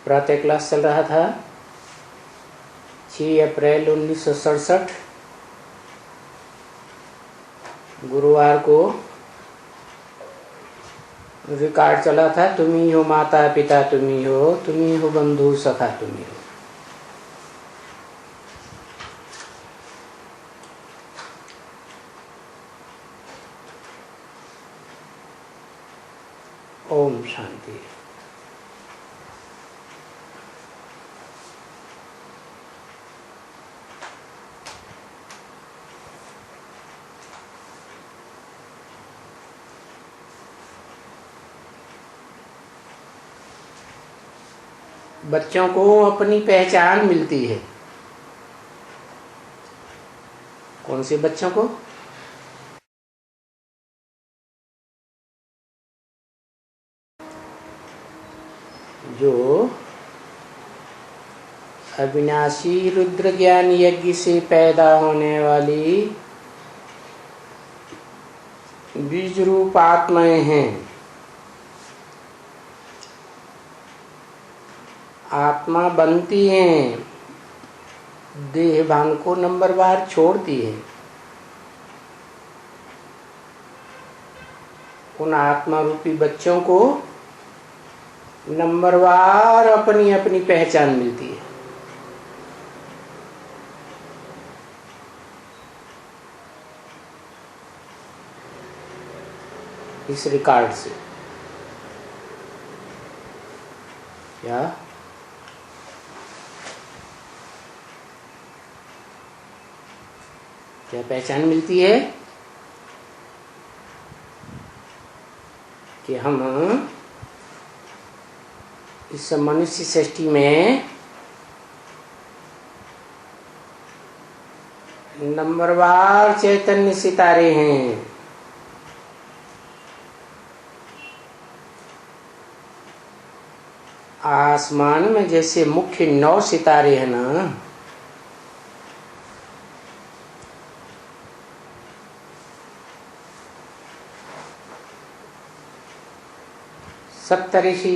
प्रातः क्लास चल रहा था 6 अप्रैल 1967 गुरुवार को रिकॉर्ड चला था। तुम ही हो माता पिता, तुम ही हो बंधु सखा, तुम ही हो। ओम शांति। बच्चों को अपनी पहचान मिलती है। कौन से बच्चों को? जो अविनाशी रुद्र ज्ञान यज्ञ से पैदा होने वाली बीज रूप आत्माएं हैं। आत्मा बनती हैं, देह भान को नंबरवार छोड़ती है। उन आत्मा रूपी बच्चों को नंबरवार अपनी अपनी पहचान मिलती है। इस रिकॉर्ड से क्या पहचान मिलती है कि हम इस मनुष्य सृष्टि में नंबरवार चैतन्य सितारे हैं। आसमान में जैसे मुख्य 9 सितारे हैं ना, सप्तऋषि,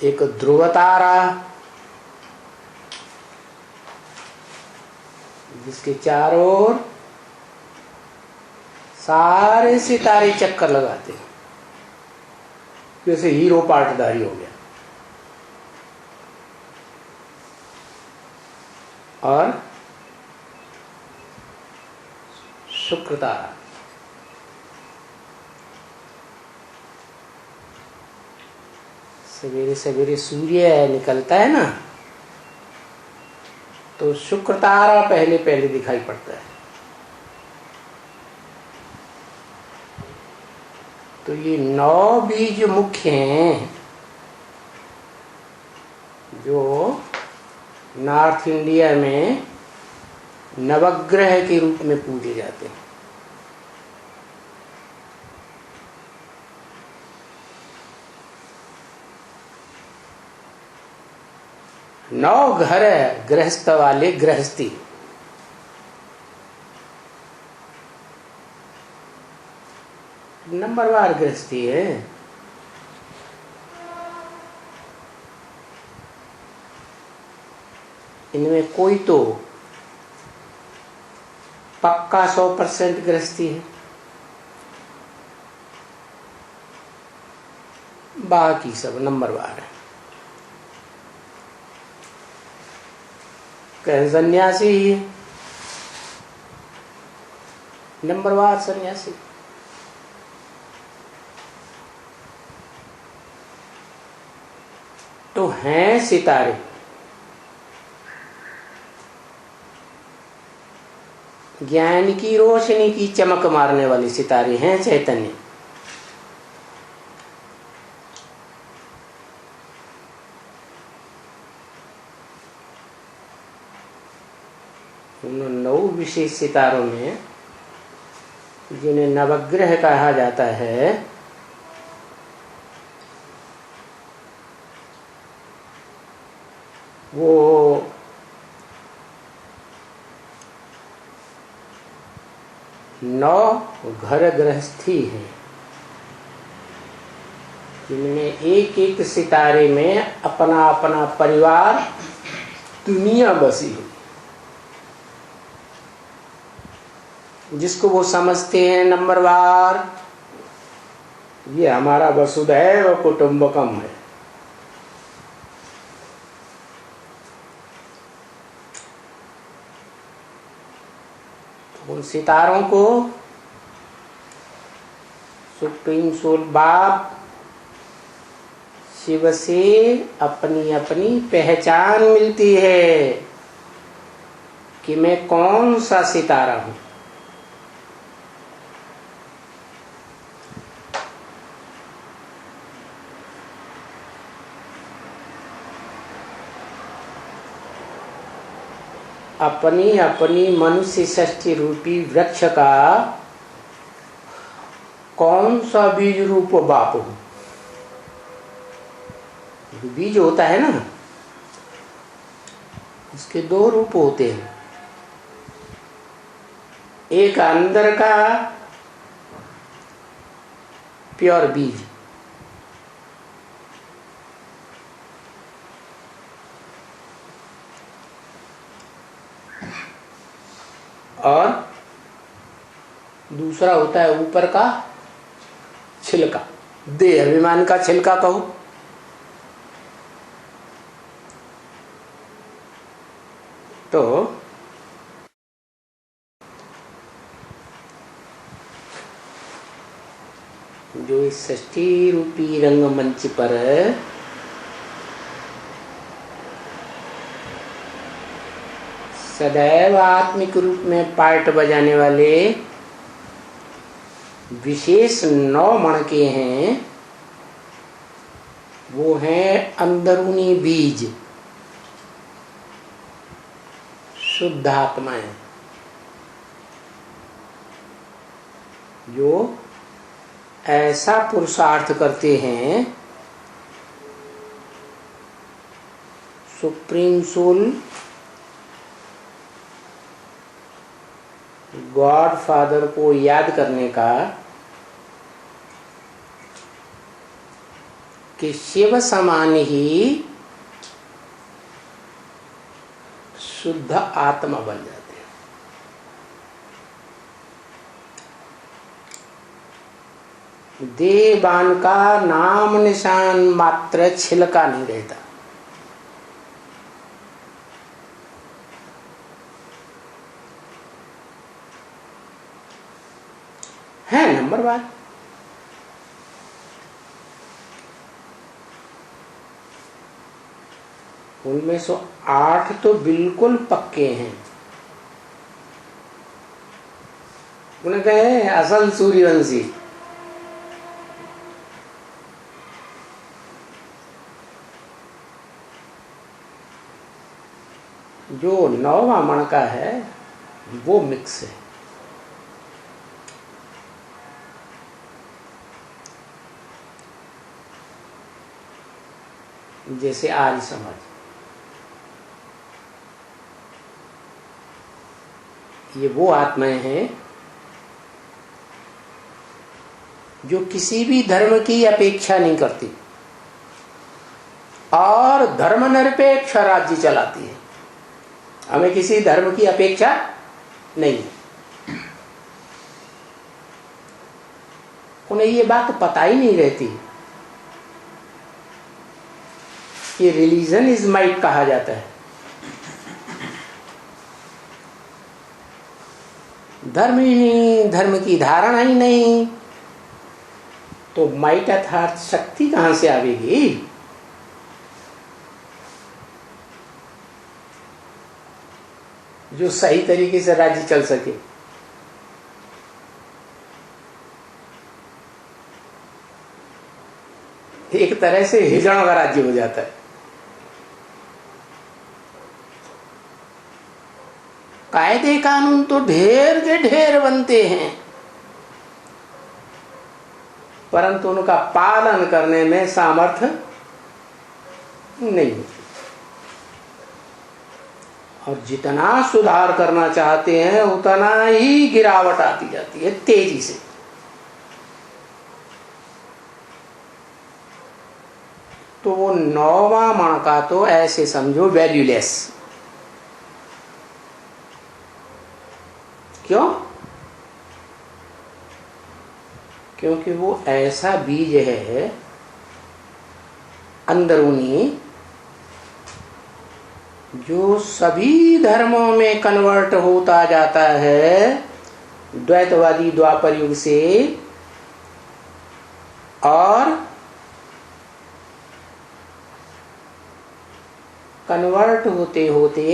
एक ध्रुव तारा जिसके चारों ओर सारे सितारे चक्कर लगाते हैं, जैसे हीरो पाटदारी हो गया। और शुक्र तारा, सवेरे सवेरे सूर्य निकलता है ना, तो शुक्र तारा पहले पहले दिखाई पड़ता है। तो ये 9 बीज मुख्य हैं जो नॉर्थ इंडिया में नवग्रह के रूप में पूजे जाते हैं। 9 घर है गृहस्थ वाले, गृहस्थी। नंबरवार गृहस्थी है। इनमें कोई तो पक्का 100% गृहस्थी है, बाकी सब नंबरवार है। कहीं सन्यासी ही है, नंबरवार सन्यासी। तो हैं सितारे, ज्ञान की रोशनी की चमक मारने वाले सितारे हैं चैतन्य। उन 9 विशेष सितारों में जिन्हें नवग्रह कहा जाता है, वो 9 घर गृहस्थी हैं, इनमें एक एक सितारे में अपना अपना परिवार, दुनिया बसी हुई, जिसको वो समझते हैं नंबरवार, ये हमारा वसुधैव कुटुंबकम है। उन सितारों को सुप्रीम सोल बाप शिव से अपनी अपनी पहचान मिलती है कि मैं कौन सा सितारा हूं। अपनी अपनी मनुष्य सृष्टि रूपी वृक्ष का कौन सा बीज रूप बाप हूं। बीज होता है ना, उसके 2 रूप होते हैं, एक अंदर का प्योर बीज, और दूसरा होता है ऊपर का छिलका, देह अभिमान का छिलका कहो। तो जो इस सृष्टि रूपी रंगमंच पर सदैव आत्मिक रूप में पार्ट बजाने वाले विशेष 9 मणके हैं, वो हैं अंदरूनी बीज, शुद्ध आत्माएं, जो ऐसा पुरुषार्थ करते हैं सुप्रीम सोल गॉड फादर को याद करने का कि शिव समान ही शुद्ध आत्मा बन जाते हैं। देहबान का नाम निशान मात्र छिलका नहीं रहता। है नंबर बात, उनमें से 8 तो बिल्कुल पक्के हैं। उन्हें कहे असल सूर्यवंशी, जो 9वां मणका है वो मिक्स है। जैसे आज समाज, ये वो आत्माएं हैं जो किसी भी धर्म की अपेक्षा नहीं करती और धर्मनिरपेक्ष राज्य चलाती है। हमें किसी धर्म की अपेक्षा नहीं है। उन्हें ये बात पता ही नहीं रहती कि रिलीजन इज माइट कहा जाता है। धर्म ही नहीं, धर्म की धारणा ही नहीं, तो माइट अर्थात शक्ति कहां से आवेगी? जो सही तरीके से राज्य चल सके। एक तरह से हिजड़ों का राज्य हो जाता है। कायदे कानून तो ढेर के ढेर बनते हैं, परंतु उनका पालन करने में सामर्थ्य नहीं होती। और जितना सुधार करना चाहते हैं उतना ही गिरावट आती जाती है तेजी से। तो वो 9वां मण का तो ऐसे समझो वैल्यूलेस। क्यों? क्योंकि वो ऐसा बीज है अंदरूनी जो सभी धर्मों में कन्वर्ट होता जाता है द्वैतवादी द्वापर युग से, और कन्वर्ट होते होते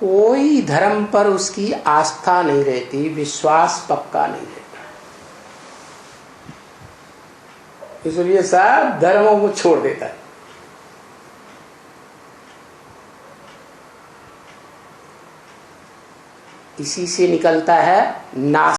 कोई धर्म पर उसकी आस्था नहीं रहती, विश्वास पक्का नहीं रहता, इसलिए सब धर्मों को छोड़ देता है। इसी से निकलता है नास्तिक।